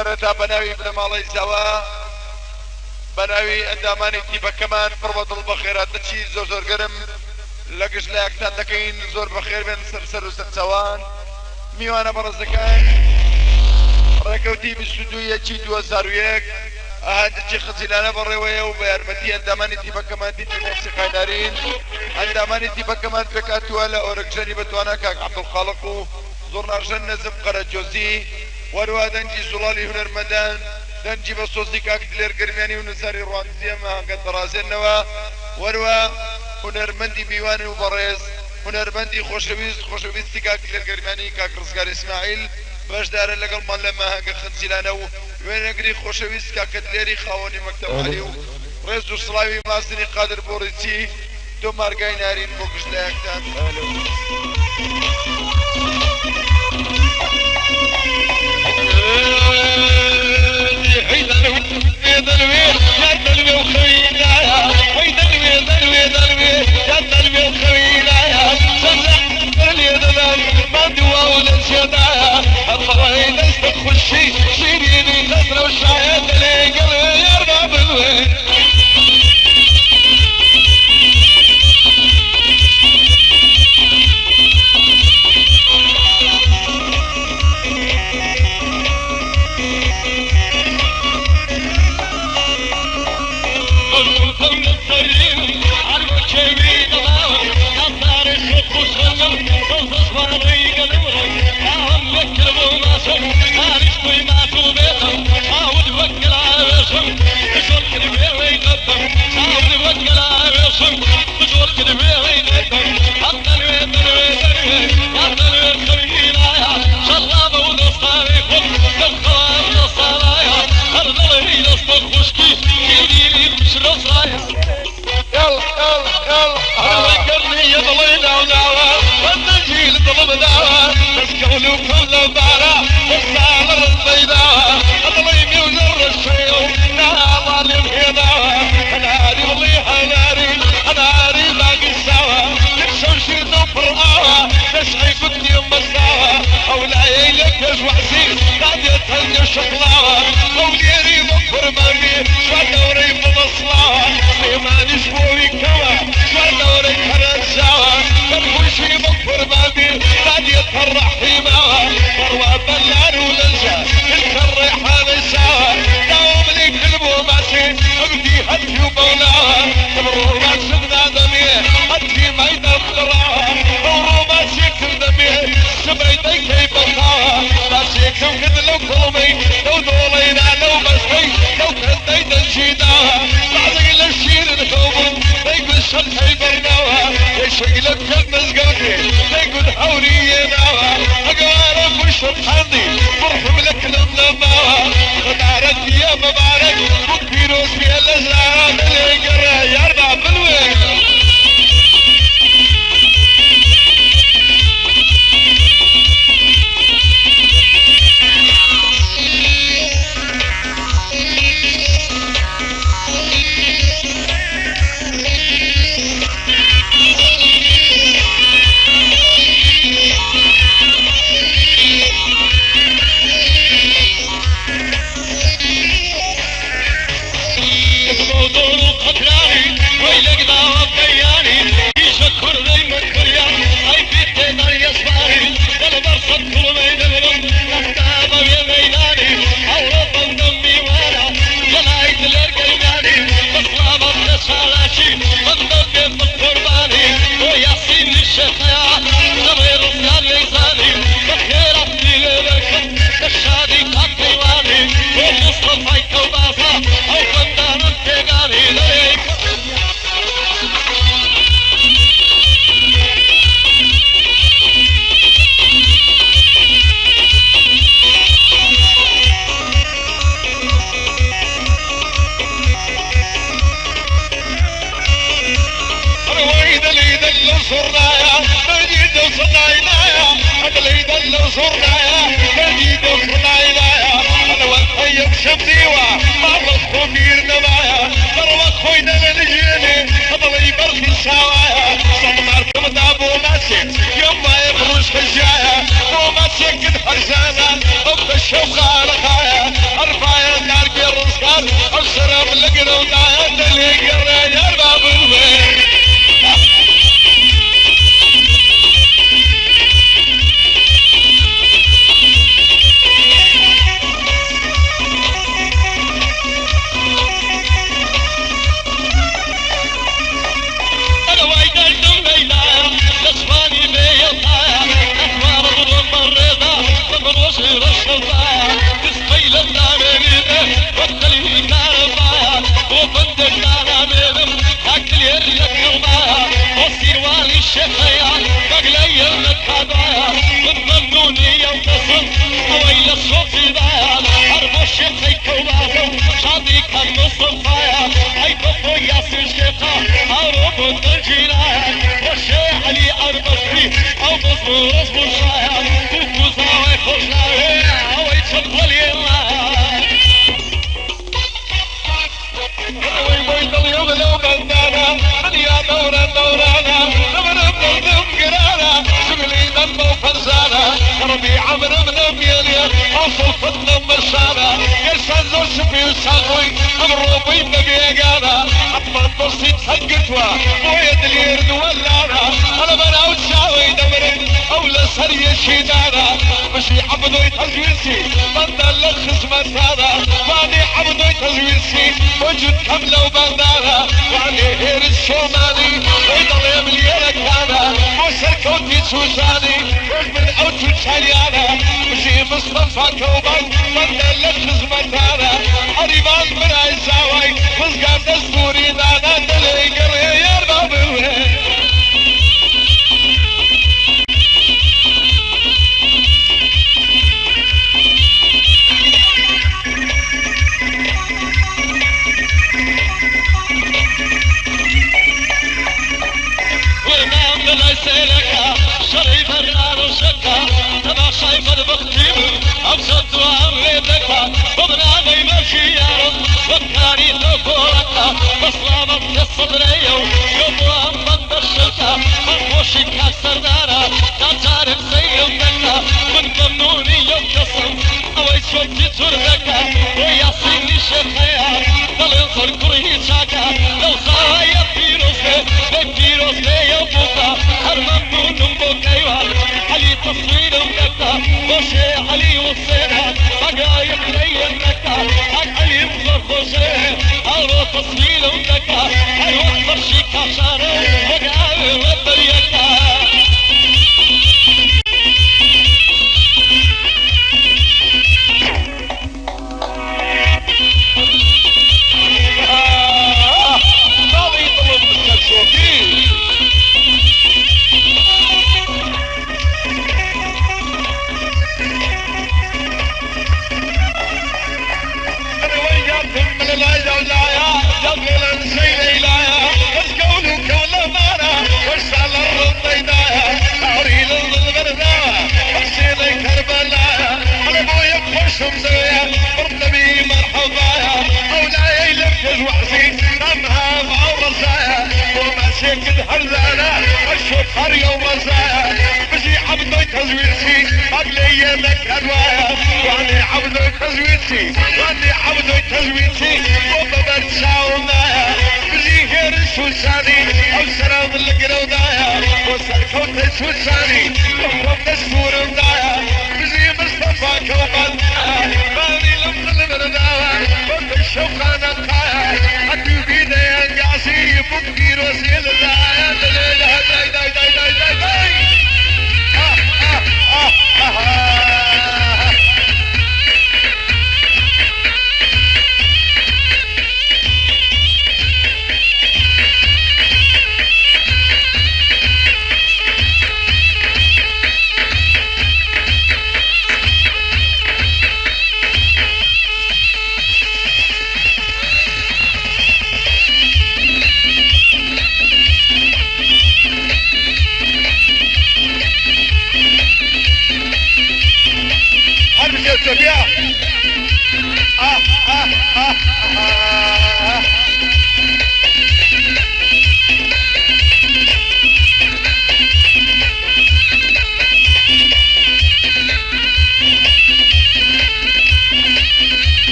سەرەتا بەناوی بنەماڵەی زەوا بەناوی ئەندامانی تیپەکەمان پڕ بە دڵ بە خێراتەچی زۆر زۆر گەرم لە گشت لە یەکتان دەکەین زۆر بەخێر بێن سەر و سەرچەوان میوانە بەڕێزەکان ڕێکەوتی 22/1 2001 ئاهەنگێکی خەجیلانە بەڕێوەیە و بە یارمەتی ئەندامانی تیپەکەمان دیتر مۆسیقاینارین ئەندامانی تیپەکەمان پێکاتووە لە ئۆرەکژەری بەتوانە کاک عەبدولخاڵق و زۆرناژەن نەزم قەرەجۆزی وەروە دەنجی زوڵالی هونەرمەندان دەنجی بە سۆزی کاک دلێر گەرمیانی و نزاری ڕوانزیە مەهانگە دەڕازێنەوە وەروە هونەرمەندی میوان و بەڕێز هونەرمەندی خۆشەویستی کاک دلێر گەرمیانی کاک ڕزگار ئیسماعیل بەشدارە لەگەڵمان لە مەهانگە خەنجیلانە و وێنەگری خۆشەویست کاکە دلێری خاوەنی مەکتەب عەلی و ڕێز و سڵاوی ماسنی قادر بۆڕیچی دۆ مارگای نارین بۆ گشت لە یەکتان يوم ما تسكت حرزانة أبقى الشوق على خايا ودايا دلي قرية يا باب الوين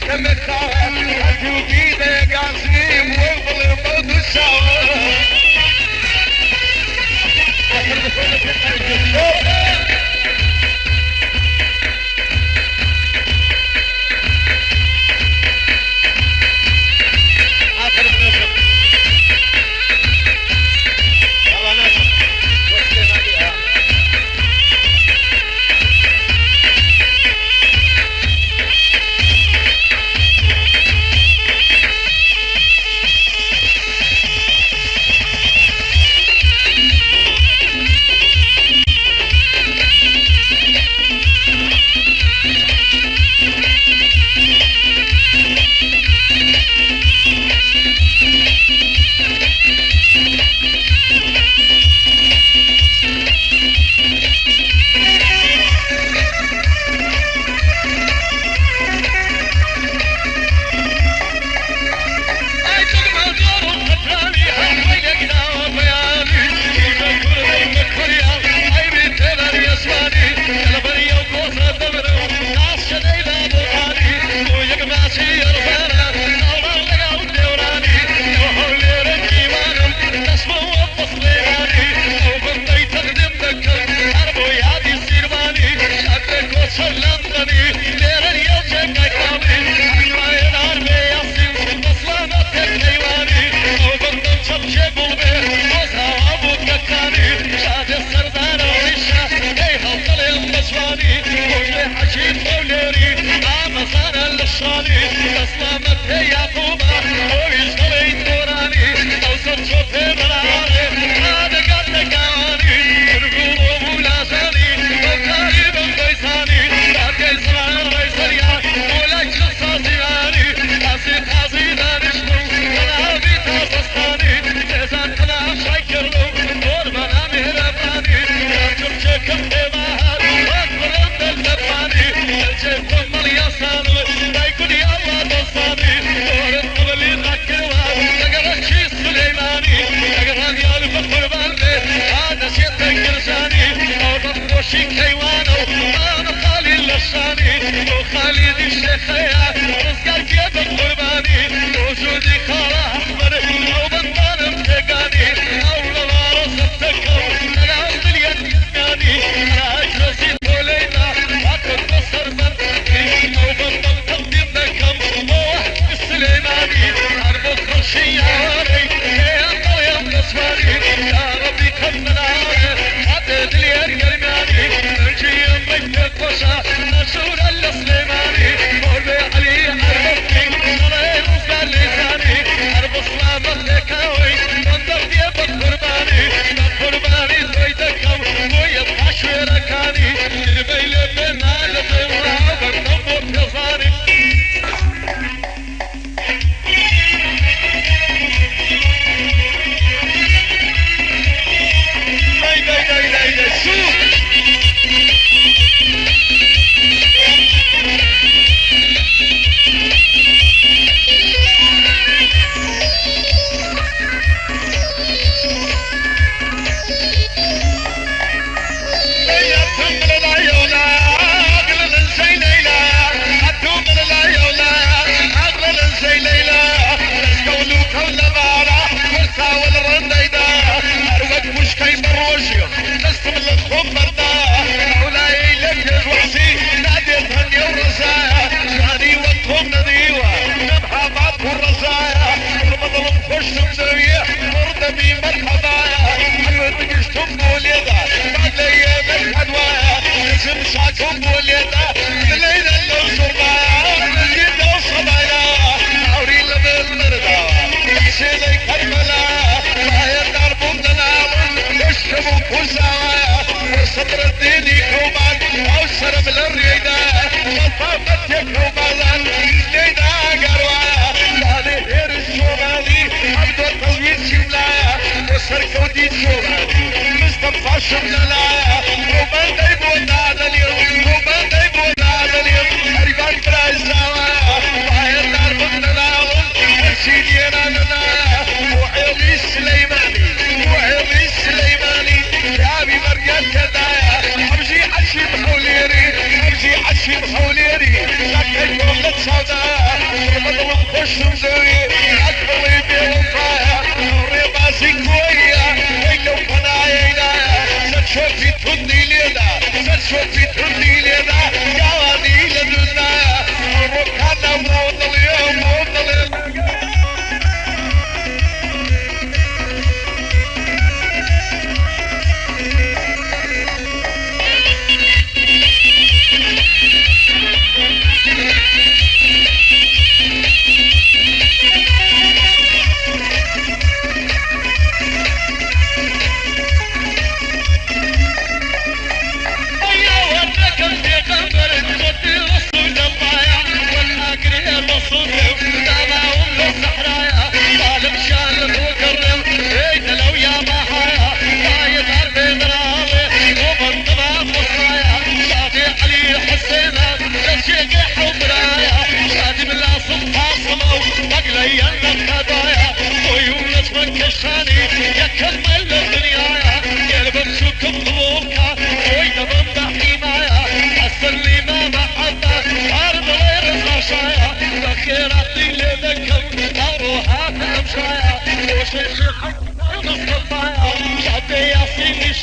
كمكان أتوقيد قاسم وظلم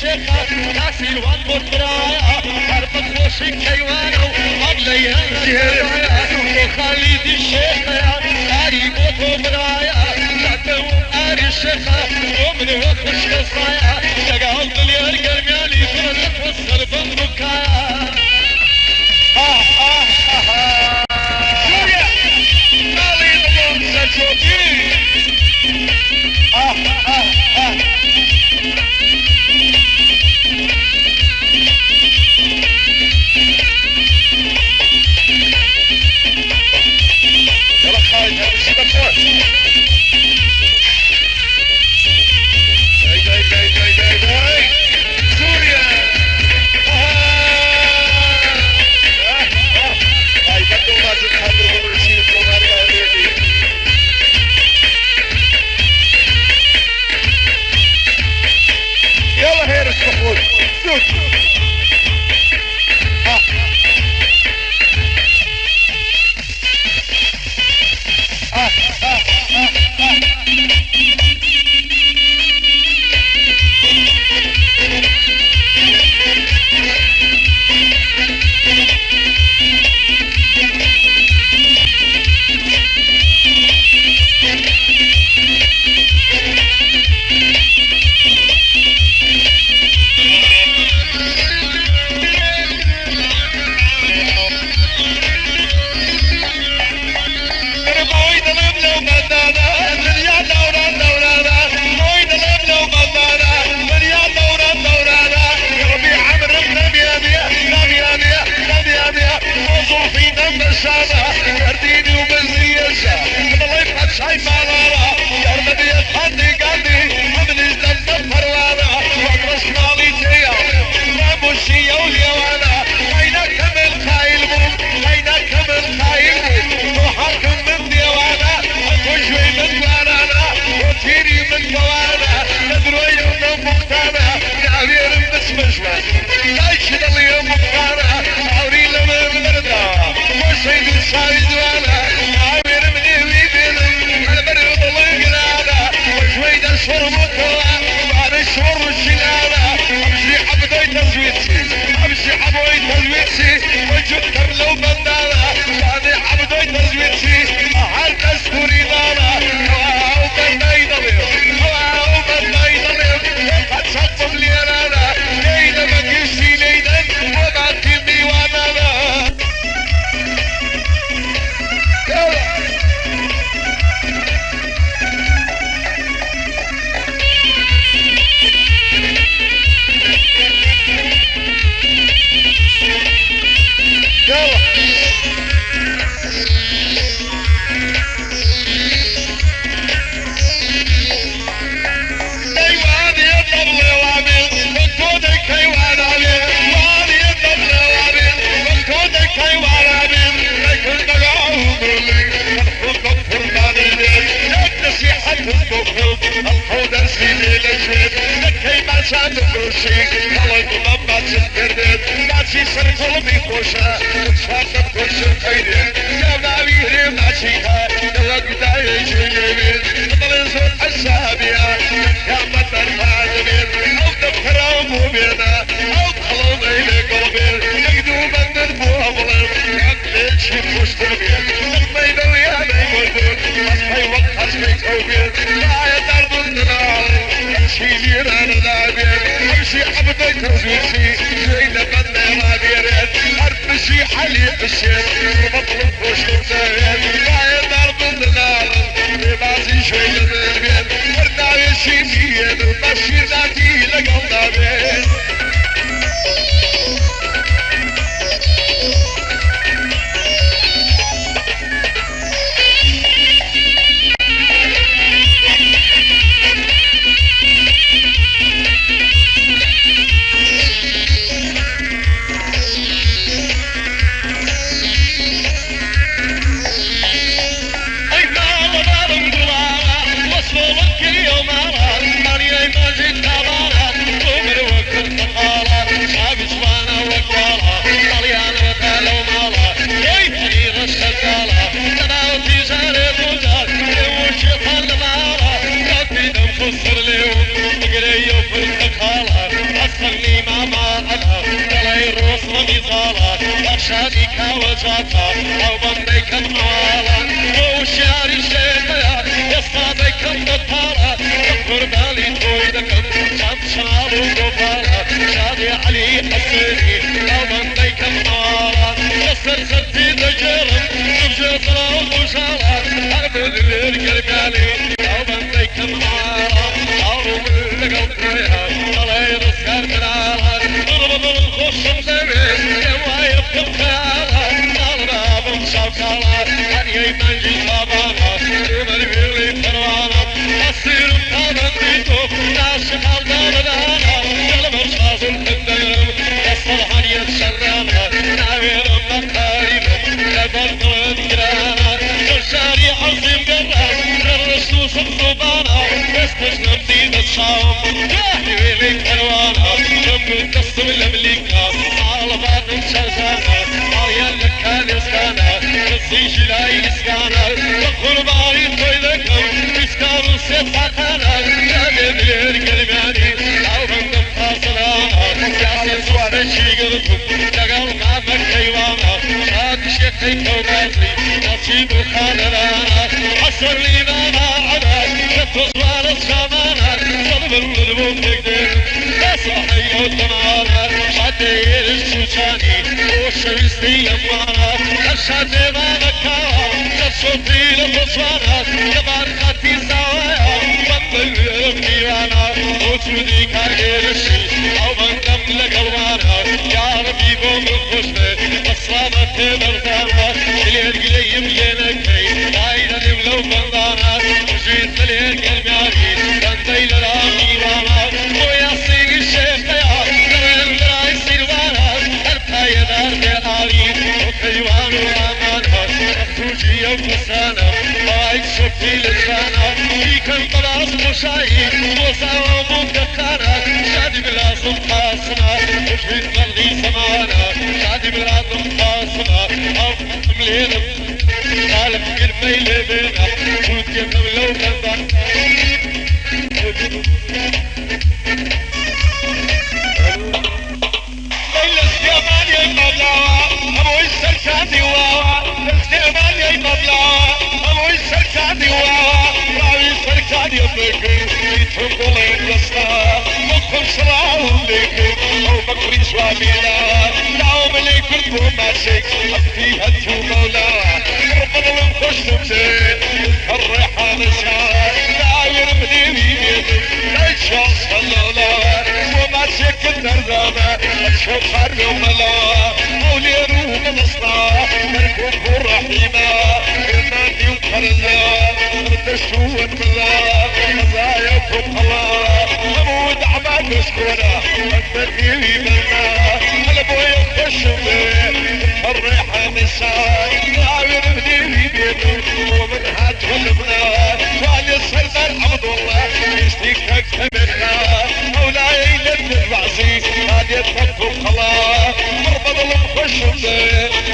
شيخ ناسي الوان مطرايا حرب خوشي كيوانو خالد الشيخ قريب وبرايا تعتم قاري الشيخ ومن وخش قصايا تقال دلير قرمياني فرد توصل بندقايا سوريا مالي ضمون سجوبي شادي كاوزاتا أو بنديك الطوالة وشعر الشيخة يصطادك الطارة تقر بالي تويدك شام شاب وقفالة شادي علي حسيني أو بنديك الطوالة يصر خدي دجرم نبجي طلع وشارة أعمل القرمياني أو بنديك الطوالة أو من لقلبها الله رزقار منالها ضرب الخش مدرس يوايب تبكالها نالنا بمشاكالها أن يمنجي طابانا يمر بيلي فروانا أصير طابا بيتو ناشق الدارنا قلب الشاز الكندرم يصلحن يتشرانا ناوير مقاربا لبر قلت قرانا شاري عظيم قرانا الرسوس الصبانا يستجنب زيد الصاوم جاهي ويلي فروانا جنب قصم الأمليكا على بعض الشرزانا عيال لك كان يسكانا نصيش لا يسكانا وقرباني طيدكم يسكانوا سيطاقانا يا دلير قرمياني أو بندم فاصلانا يا سيصوان شيقركم لقل ما مكيوانا شاد شيخي كوباتي نصيب خانرانا حصر لي ما عنا كتوزوان الشامانا صلب الظلم تقدر صحي وطمانا شادي الشوشاني وشويستي يمانا الشادي ما مكاوا جرسوتي لفصوانا كبار خاتي سوايا بطل يرميوانا وسودي كاغير الشي او بندم لقلوانا يا ربي بوم الخشنة بصرامة بردانا دلير قليم ينكي دايرة نملو بندانا وجيت دلير قرمياني بندي للاميوانا ويا سيق الشيخ يا دلير لا يصير وانا ارتاي دار بيالي وكيوان وامانا مفتوجي وفسانا وايد شفتي لسانا فيك القراص مشاي وصاوى مبدكانا شادي بلازم قاسنا وجهد قلبي سمانا شادي بلازم قاسنا او ملينا قالب قرمي لبينا شوت يمم لو بندان الاستيمان يا مبلغ ابو السلساني واوا الاستيمان يا مبلغ ابو السلساني واوا راوي السلساني بكر يتركوا القصة مخهم صراهم بكر او بكري شوامينا داوم ليكم بوماسك فيها انتو مولا ربنا الانفش نمزين الريحان الشار داير مديني بيتك لا يشخص اللولا وماسك النردانة اشوف خارج وملا موليرو من اصلاح مركوب الرحيمة المادي وكرلا ردشتو وملا مزاياكم الله امود عمال مسكونة المديني بلنا الابويا خشمي الريحة نساء داير مديني بيتك ومن هات والبنا فالي السلمان عبد الله يستيك اكتبنا مولاي لن الرعزي هادي الطب الخلاء مربض المخشم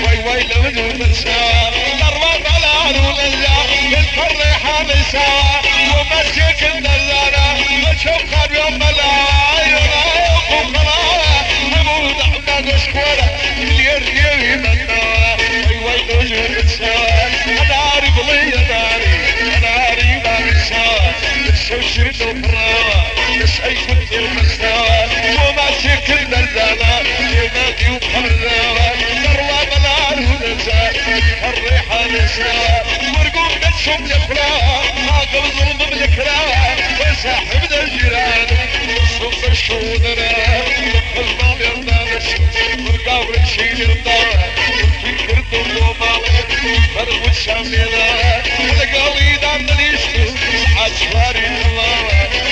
وي وي لمن ونساء نروض على نوللا بالفرحة نساء ومسيك النلالة مشوق اليوم ملاي رايق وخلاء نمود عماد وشكورة اليريري منا وي وي لمن نساء انا عارف لي انا عارف نساء الشوشين وفراء نسعي كنت المستوى وما شكل نلزانا ينادي وقرنا نروى بلار ونساء الريحة نساء ورقوم نتشم لفراء عاقب ظلم بالكراء وساحب ذا الجيران وصف الشودنا والمال يرضى نسوس ورقاور تشيل يرضى وكي كردو وما فرق الشامينا ولقاوي دام نليشتو سعاد شواري الله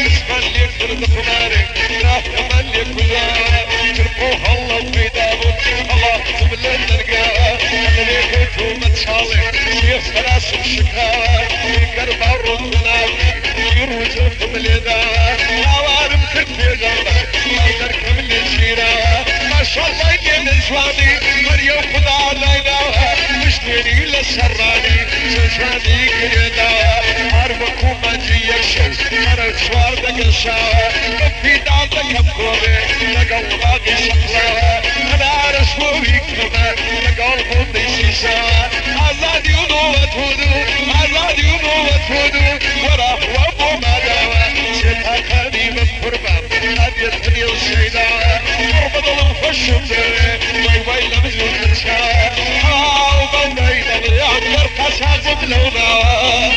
اسمال لي فرد خماري راه كمان لي كلها تربوها الله وفيدابو الله تبلن نلقاها انا لي كنتو متشالي شيخ فراس الشكاها يقرب عرض منافي يروج الفمليدا عوارم كتفي غلبة يقدر كمل الشيرا ما شاء الله يجي من جواني مريم خدا علينا مشتري للسراني شجاني كريدا عربكو ما جي يكشف مرد شوار دق الشاوى في دعتك بكوبي لقل باقي شقلاها انا عرس مشهوری کمر لگال خوندی شیشا آزادی و نوبت هدو آزادی و نوبت هدو ورا و بو مداوا شتا قدیم قربم ادیت کنی و شیدا قرب دلم خوشم داره وای وای لمزون تشا آو بندی دلی عبر قشازم لونا